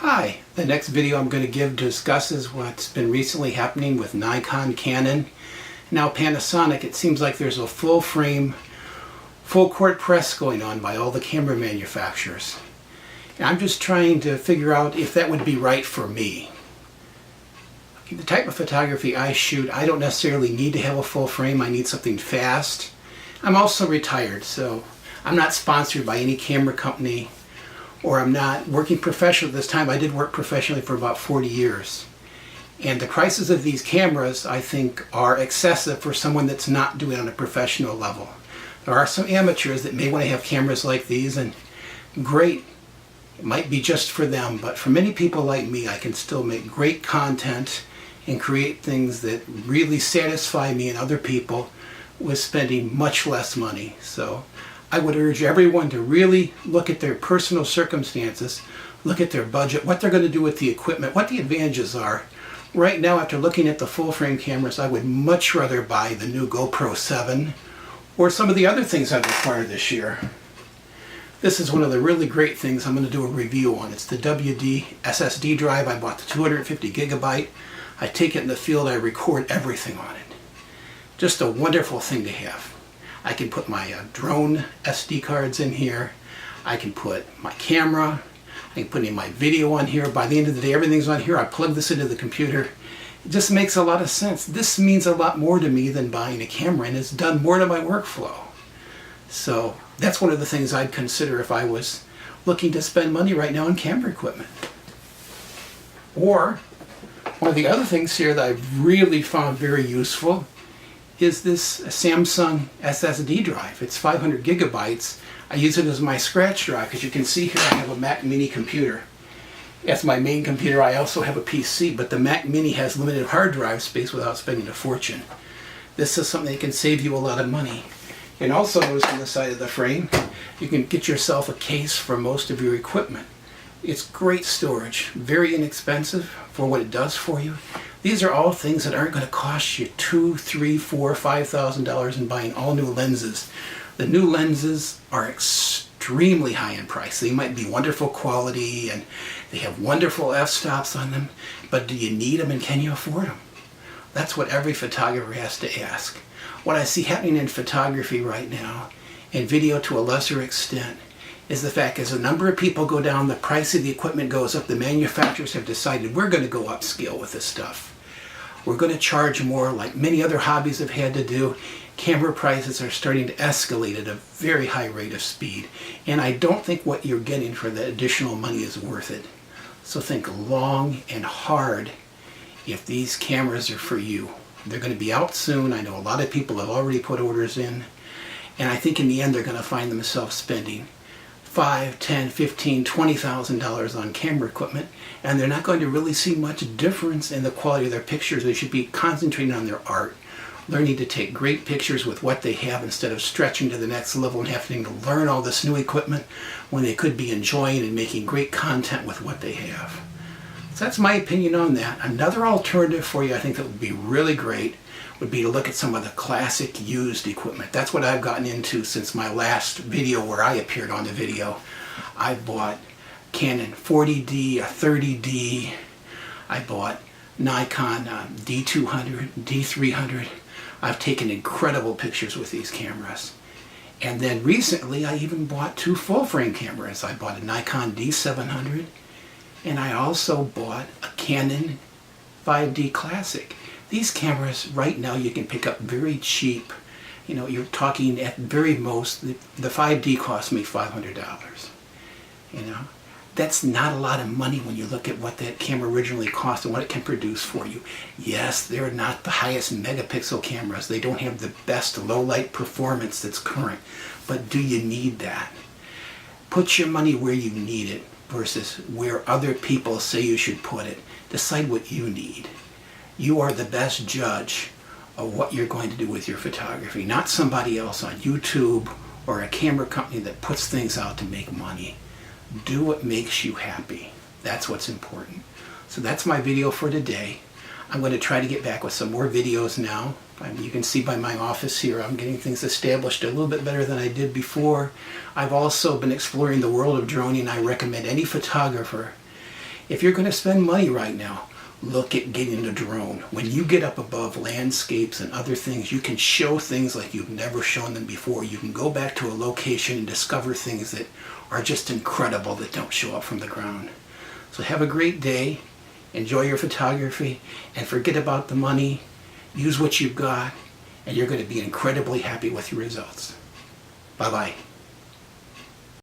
Hi, the next video I'm going to give discusses what's been recently happening with Nikon, Canon, now Panasonic. It seems like there's a full frame, full court press going on by all the camera manufacturers. And I'm just trying to figure out if that would be right for me. The type of photography I shoot, I don't necessarily need to have a full frame. I need something fast. I'm also retired, so I'm not sponsored by any camera company, or I'm not working professionally at this time. I did work professionally for about 40 years. And the prices of these cameras, I think, are excessive for someone that's not doing it on a professional level. There are some amateurs that may want to have cameras like these, and great, it might be just for them, but for many people like me, I can still make great content and create things that really satisfy me and other people with spending much less money. So I would urge everyone to really look at their personal circumstances, look at their budget, what they're going to do with the equipment, what the advantages are. Right now, after looking at the full frame cameras, I would much rather buy the new GoPro 7 or some of the other things I've acquired this year. This is one of the really great things I'm going to do a review on. It's the WD SSD drive. I bought the 250 gigabyte. I take it in the field, I record everything on it. Just a wonderful thing to have. I can put my drone SD cards in here. I can put my camera. I can put in my video on here. By the end of the day, everything's on here. I plug this into the computer. It just makes a lot of sense. This means a lot more to me than buying a camera, and it's done more to my workflow. So that's one of the things I'd consider if I was looking to spend money right now on camera equipment. Or one of the other things here that I've really found very useful is this Samsung SSD drive. It's 500 gigabytes. I use it as my scratch drive. As you can see here, I have a Mac Mini computer. As my main computer, I also have a PC, but the Mac Mini has limited hard drive space without spending a fortune. This is something that can save you a lot of money. And also notice on the side of the frame, you can get yourself a case for most of your equipment. It's great storage, very inexpensive for what it does for you. These are all things that aren't going to cost you $2,000, $3,000, $4,000, $5,000 in buying all new lenses. The new lenses are extremely high in price. They might be wonderful quality and they have wonderful f-stops on them, but do you need them and can you afford them? That's what every photographer has to ask. What I see happening in photography right now, and video to a lesser extent, is the fact as a number of people go down, the price of the equipment goes up, the manufacturers have decided we're going to go upscale with this stuff. We're going to charge more, like many other hobbies have had to do. Camera prices are starting to escalate at a very high rate of speed, and I don't think what you're getting for that additional money is worth it. So think long and hard if these cameras are for you. They're going to be out soon. I know a lot of people have already put orders in, and I think in the end they're going to find themselves spending $5,000, $10,000, $15,000, $20,000 on camera equipment, and they're not going to really see much difference in the quality of their pictures. They should be concentrating on their art, learning to take great pictures with what they have instead of stretching to the next level and having to learn all this new equipment when they could be enjoying and making great content with what they have. So that's my opinion on that. Another alternative for you I think that would be really great would be to look at some of the classic used equipment. That's what I've gotten into since my last video where I appeared on the video. I bought Canon 40D, a 30D. I bought Nikon D200, D300. I've taken incredible pictures with these cameras. And then recently I even bought two full frame cameras. I bought a Nikon D700 and I also bought a Canon 5D Classic. These cameras right now you can pick up very cheap. You know, you're talking at very most, the 5D cost me $500. You know, that's not a lot of money when you look at what that camera originally cost and what it can produce for you. Yes, they're not the highest megapixel cameras. They don't have the best low light performance that's current. But do you need that? Put your money where you need it versus where other people say you should put it. Decide what you need. You are the best judge of what you're going to do with your photography, not somebody else on YouTube or a camera company that puts things out to make money. Do what makes you happy. That's what's important. So that's my video for today. I'm going to try to get back with some more videos now. You can see by my office here, I'm getting things established a little bit better than I did before. I've also been exploring the world of droning. I recommend any photographer If you're going to spend money right now, look at getting a drone. When you get up above landscapes and other things, you can show things like you've never shown them before. You can go back to a location and discover things that are just incredible that don't show up from the ground. So have a great day. Enjoy your photography and forget about the money. Use what you've got and you're going to be incredibly happy with your results. Bye-bye.